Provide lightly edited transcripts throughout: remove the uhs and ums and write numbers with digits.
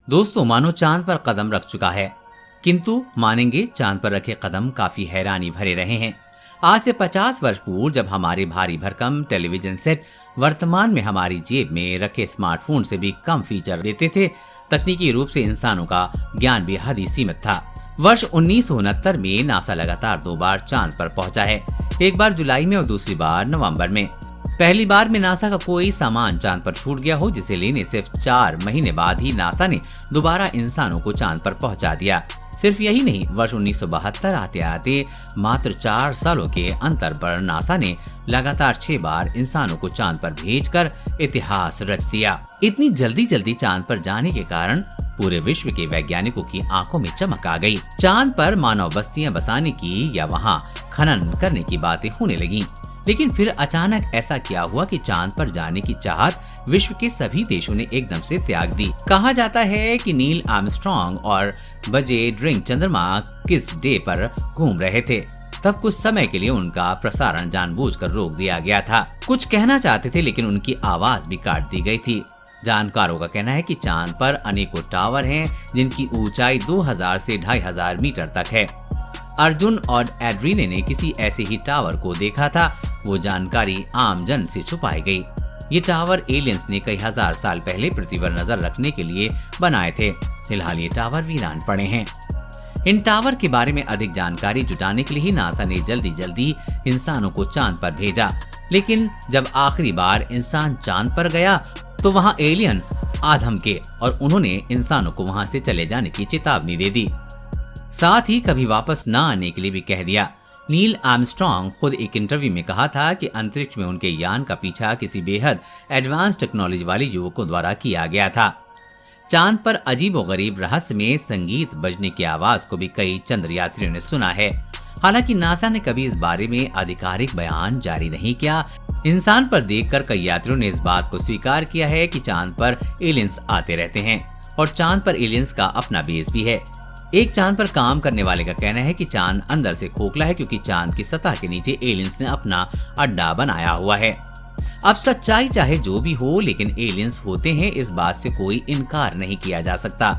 दोस्तों, मानो चांद पर कदम रख चुका है, किंतु मानेंगे चांद पर रखे कदम काफी हैरानी भरे रहे हैं। आज से 50 वर्ष पूर्व जब हमारे भारी भरकम टेलीविजन सेट वर्तमान में हमारी जेब में रखे स्मार्टफोन से भी कम फीचर देते थे, तकनीकी रूप से इंसानों का ज्ञान भी हद ही सीमित था। वर्ष 1969 में नासा लगातार 2 बार चांद पर पहुंचा है, एक बार जुलाई में और दूसरी बार नवंबर में। पहली बार में नासा का कोई सामान चांद पर छूट गया हो, जिसे लेने सिर्फ 4 महीने बाद ही नासा ने दोबारा इंसानों को चांद पर पहुंचा दिया। सिर्फ यही नहीं, वर्ष 1972 आते आते मात्र 4 सालों के अंतर पर नासा ने लगातार 6 बार इंसानों को चांद पर भेजकर इतिहास रच दिया। इतनी जल्दी चांद पर जाने के कारण पूरे विश्व के वैज्ञानिकों की आंखों में चमक आ गई। चांद पर मानव बस्तियां बसाने की या वहां खनन करने की बातें होने लगी। लेकिन फिर अचानक ऐसा क्या हुआ कि चांद पर जाने की चाहत विश्व के सभी देशों ने एकदम से त्याग दी। कहा जाता है कि नील आर्मस्ट्रॉन्ग और बज एल्ड्रिन चंद्रमा किस डे पर घूम रहे थे, तब कुछ समय के लिए उनका प्रसारण जानबूझकर रोक दिया गया था। कुछ कहना चाहते थे लेकिन उनकी आवाज भी काट दी गई थी। जानकारों का कहना है कि चांद पर अनेकों टावर हैं, जिनकी ऊंचाई 2000 से 2500 मीटर तक है। अर्जुन और एड्रीन ने किसी ऐसे ही टावर को देखा था। वो जानकारी आम जन से छुपाई गई। ये टावर एलियंस ने कई हजार साल पहले पृथ्वी पर नजर रखने के लिए बनाए थे। फिलहाल ये टावर वीरान पड़े हैं। इन टावर के बारे में अधिक जानकारी जुटाने के लिए ही नासा ने जल्दी इंसानों को चांद पर भेजा। लेकिन जब आखिरी बार इंसान चांद पर गया तो वहां एलियन आ धमके और उन्होंने इंसानों को वहां से चले जाने की चेतावनी दे दी। साथ ही कभी वापस न आने के लिए भी कह दिया। नील आर्मस्ट्रॉन्ग खुद एक इंटरव्यू में कहा था कि अंतरिक्ष में उनके यान का पीछा किसी बेहद एडवांस टेक्नोलॉजी वाले युवकों द्वारा किया गया था। चांद पर अजीबोगरीब रहस्यमय संगीत बजने की आवाज को भी कई चंद्र यात्रियों ने सुना है। हालांकि नासा ने कभी इस बारे में आधिकारिक बयान जारी नहीं किया। इंसान पर देखकर कई यात्रियों ने इस बात को स्वीकार किया है कि चांद पर एलियंस आते रहते हैं और चांद पर एलियंस का अपना बेस भी है। एक चांद पर काम करने वाले का कहना है कि चांद अंदर से खोखला है, क्योंकि चांद की सतह के नीचे एलियंस ने अपना अड्डा बनाया हुआ है। अब सच्चाई चाहे जो भी हो, लेकिन एलियंस होते हैं, इस बात से कोई इनकार नहीं किया जा सकता।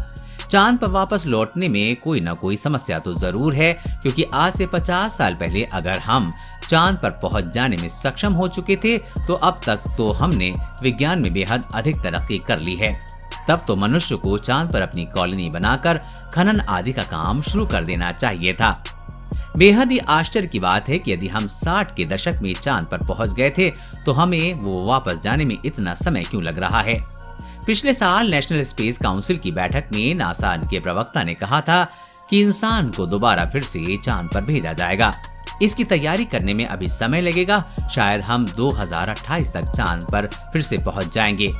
चांद पर वापस लौटने में कोई न कोई समस्या तो जरूर है, क्योंकि आज से 50 साल पहले अगर हम चांद पर पहुंच जाने में सक्षम हो चुके थे, तो अब तक तो हमने विज्ञान में बेहद अधिक तरक्की कर ली है। तब तो मनुष्य को चांद पर अपनी कॉलोनी बनाकर खनन आदि का काम शुरू कर देना चाहिए था। बेहद ही आश्चर्य की बात है कि यदि हम 60 के दशक में चांद पर पहुंच गए थे, तो हमें वो वापस जाने में इतना समय क्यों लग रहा है। पिछले साल नेशनल स्पेस काउंसिल की बैठक में नासा के प्रवक्ता ने कहा था कि इंसान को दोबारा फिर से चांद पर भेजा जाएगा। इसकी तैयारी करने में अभी समय लगेगा। शायद हम 2028 तक चांद पर फिर से पहुंच जाएंगे।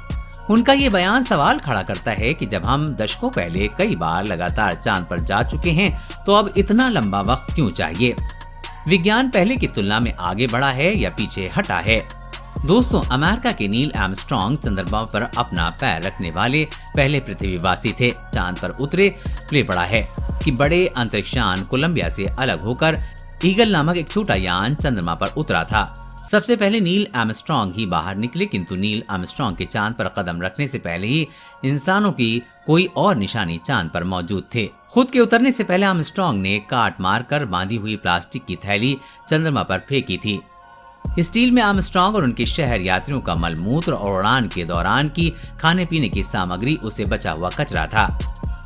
उनका ये बयान सवाल खड़ा करता है कि जब हम दशकों पहले कई बार लगातार चांद पर जा चुके हैं, तो अब इतना लंबा वक्त क्यों चाहिए। विज्ञान पहले की तुलना में आगे बढ़ा है या पीछे हटा है। दोस्तों, अमेरिका के नील आर्मस्ट्रॉन्ग चंद्रमा पर अपना पैर रखने वाले पहले पृथ्वीवासी थे। चांद पर उतरे प्ले पड़ा है कि बड़े अंतरिक्षयान कोलंबिया से अलग होकर ईगल नामक एक छोटा यान चंद्रमा पर उतरा था। सबसे पहले नील आर्मस्ट्रॉन्ग ही बाहर निकले, किंतु नील आर्मस्ट्रॉन्ग के चांद पर कदम रखने से पहले ही इंसानों की कोई और निशानी चांद पर मौजूद थे। खुद के उतरने से पहले आर्मस्ट्रॉन्ग ने काट मारकर बांधी हुई प्लास्टिक की थैली चंद्रमा पर फेंकी थी। स्टील में आर्मस्ट्रॉन्ग और उनके शहर यात्रियों का मलमूत्र और उड़ान के दौरान की खाने पीने की सामग्री उसे बचा हुआ कचरा था।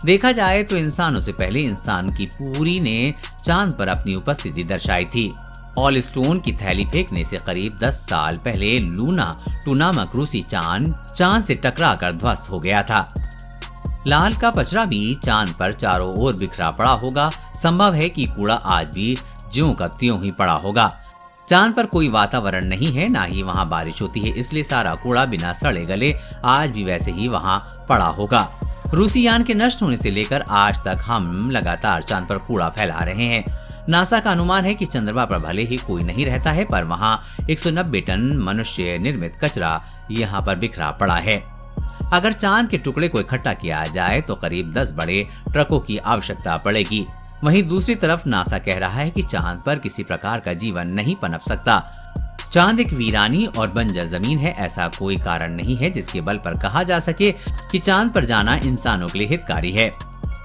देखा जाए तो इंसानों से पहले इंसान की पूरी ने चांद पर अपनी उपस्थिति दर्शाई थी। ऑल स्टोन की थैली फेंकने से करीब 10 साल पहले लूना 2 नामक रूसी चांद से टकराकर ध्वस्त हो गया था। लाल का पचरा भी चांद पर चारों ओर बिखरा पड़ा होगा। संभव है कि कूड़ा आज भी ज्यों का त्यों ही पड़ा होगा। चांद पर कोई वातावरण नहीं है, ना ही वहाँ बारिश होती है, इसलिए सारा कूड़ा बिना सड़े गले आज भी वैसे ही वहाँ पड़ा होगा। रूसी यान के नष्ट होने से लेकर आज तक हम लगातार चांद पर कूड़ा फैला रहे हैं। नासा का अनुमान है कि चंद्रमा पर भले ही कोई नहीं रहता है, पर वहाँ 190 टन मनुष्य निर्मित कचरा यहाँ पर बिखरा पड़ा है। अगर चांद के टुकड़े को इकट्ठा किया जाए तो करीब 10 बड़े ट्रकों की आवश्यकता पड़ेगी। वहीं दूसरी तरफ नासा कह रहा है कि चांद पर किसी प्रकार का जीवन नहीं पनप सकता। चांद एक वीरानी और बंजर जमीन है। ऐसा कोई कारण नहीं है जिसके बल पर कहा जा सके कि चांद पर जाना इंसानों के लिए हितकारी है।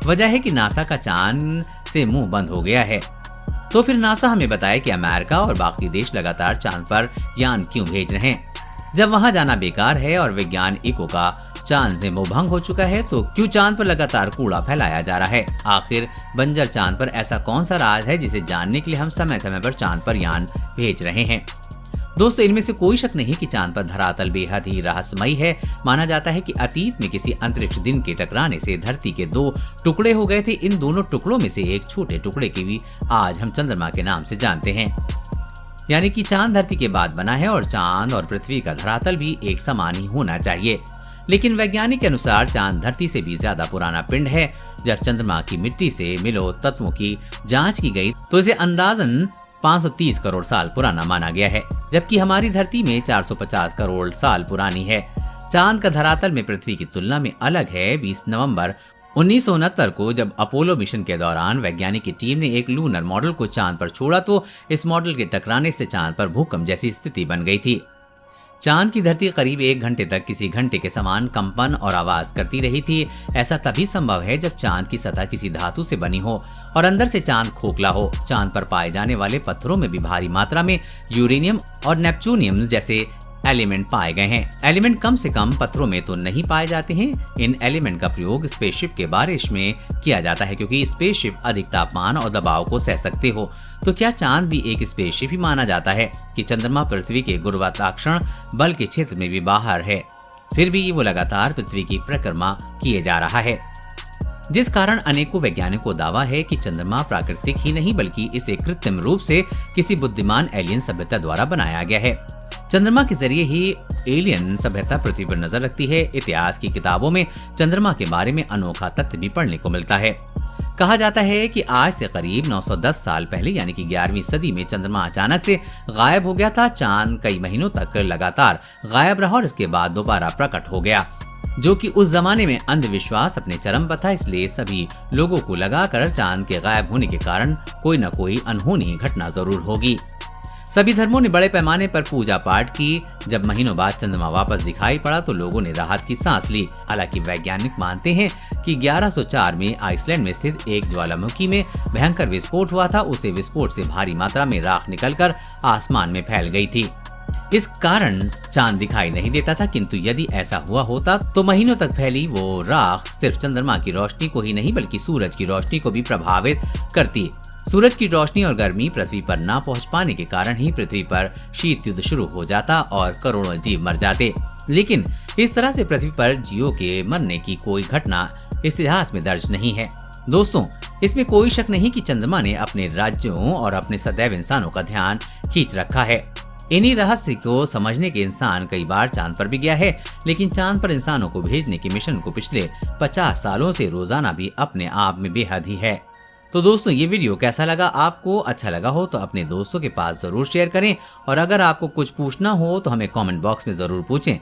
वजह है कि नासा का चांद से मुंह बंद हो गया है। तो फिर नासा हमें बताए कि अमेरिका और बाकी देश लगातार चांद पर यान क्यों भेज रहे हैं। जब वहां जाना बेकार है और वैज्ञानिकों का चांद से मोहभंग हो चुका है, तो क्यों चांद पर लगातार कूड़ा फैलाया जा रहा है। आखिर बंजर चांद पर ऐसा कौन सा राज है जिसे जानने के लिए हम समय समय पर चांद पर यान भेज रहे हैं। दोस्तों, इनमें से कोई शक नहीं कि चांद पर धरातल बेहद ही रहस्यमयी है। माना जाता है कि अतीत में किसी अंतरिक्ष दिन के टकराने से धरती के 2 टुकड़े हो गए थे। इन दोनों टुकड़ों में से एक छोटे टुकड़े की भी आज हम चंद्रमा के नाम से जानते हैं। यानी कि चांद धरती के बाद बना है और चांद और पृथ्वी का धरातल भी एक समान ही होना चाहिए। लेकिन वैज्ञानिक के अनुसार चांद धरती से भी ज्यादा पुराना पिंड है। जब चंद्रमा की मिट्टी से मिलो तत्वों की जांच की गई तो इसे अंदाजन 530 करोड़ साल पुराना माना गया है, जबकि हमारी धरती में 450 करोड़ साल पुरानी है। चांद का धरातल में पृथ्वी की तुलना में अलग है। 20 नवंबर 1969 को जब अपोलो मिशन के दौरान वैज्ञानिक की टीम ने एक लूनर मॉडल को चांद पर छोड़ा तो इस मॉडल के टकराने से चांद पर भूकंप जैसी स्थिति बन गई थी। चांद की धरती करीब 1 घंटे तक किसी घंटे के समान कंपन और आवाज करती रही थी। ऐसा तभी संभव है जब चांद की सतह किसी धातु से बनी हो और अंदर से चांद खोखला हो। चांद पर पाए जाने वाले पत्थरों में भी भारी मात्रा में यूरेनियम और नेपच्यूनियम जैसे एलिमेंट पाए गए हैं। एलिमेंट कम से कम पत्थरों में तो नहीं पाए जाते हैं। इन एलिमेंट का प्रयोग स्पेसशिप के बारिश में किया जाता है, क्योंकि स्पेसशिप अधिक तापमान और दबाव को सह सकते हो। तो क्या चांद भी एक स्पेसशिप ही माना जाता है कि चंद्रमा पृथ्वी के गुरुत्वाकर्षण बल के क्षेत्र में भी बाहर है, फिर भी वो लगातार पृथ्वी की परिक्रमा किए जा रहा है, जिस कारण अनेकों वैज्ञानिकों को दावा है कि चंद्रमा प्राकृतिक ही नहीं बल्कि इसे कृत्रिम रूप से किसी बुद्धिमान एलियन सभ्यता द्वारा बनाया गया है। चंद्रमा के जरिए ही एलियन सभ्यता पृथ्वी पर नजर रखती है। इतिहास की किताबों में चंद्रमा के बारे में अनोखा तथ्य भी पढ़ने को मिलता है। कहा जाता है कि आज से करीब 910 साल पहले यानी कि 11वीं सदी में चंद्रमा अचानक से गायब हो गया था। चांद कई महीनों तक लगातार गायब रहा और इसके बाद दोबारा प्रकट हो गया, जो कि उस जमाने में अंधविश्वास अपने चरम पर था। इसलिए सभी लोगों को लगा कर चांद के गायब होने के कारण कोई न कोई अनहोनी घटना जरूर होगी। सभी धर्मों ने बड़े पैमाने पर पूजा पाठ की। जब महीनों बाद चंद्रमा वापस दिखाई पड़ा तो लोगों ने राहत की सांस ली। हालांकि वैज्ञानिक मानते हैं कि 1104 में आइसलैंड में स्थित एक ज्वालामुखी में भयंकर विस्फोट हुआ था। उसे विस्फोट से भारी मात्रा में राख निकलकर आसमान में फैल गई थी। इस कारण चांद दिखाई नहीं देता था, किंतु यदि ऐसा हुआ होता तो महीनों तक फैली वो राख सिर्फ चंद्रमा की रोशनी को ही नहीं बल्कि सूरज की रोशनी को भी प्रभावित करती। सूरज की रोशनी और गर्मी पृथ्वी पर ना पहुंच पाने के कारण ही पृथ्वी पर शीत युद्ध शुरू हो जाता और करोड़ों जीव मर जाते। लेकिन इस तरह से पृथ्वी पर जीवों के मरने की कोई घटना इतिहास में दर्ज नहीं है। दोस्तों, इसमें कोई शक नहीं कि चंद्रमा ने अपने राज्यों और अपने सदैव इंसानों का ध्यान खींच रखा है। इन्हीं रहस्य को समझने के इंसान कई बार चांद पर भी गया है, लेकिन चांद पर इंसानों को भेजने के मिशन को पिछले 50 सालों से रोजाना भी अपने आप में बेहद ही है। तो दोस्तों, ये वीडियो कैसा लगा? आपको अच्छा लगा हो तो अपने दोस्तों के पास जरूर शेयर करें और अगर आपको कुछ पूछना हो तो हमें कमेंट बॉक्स में जरूर पूछें।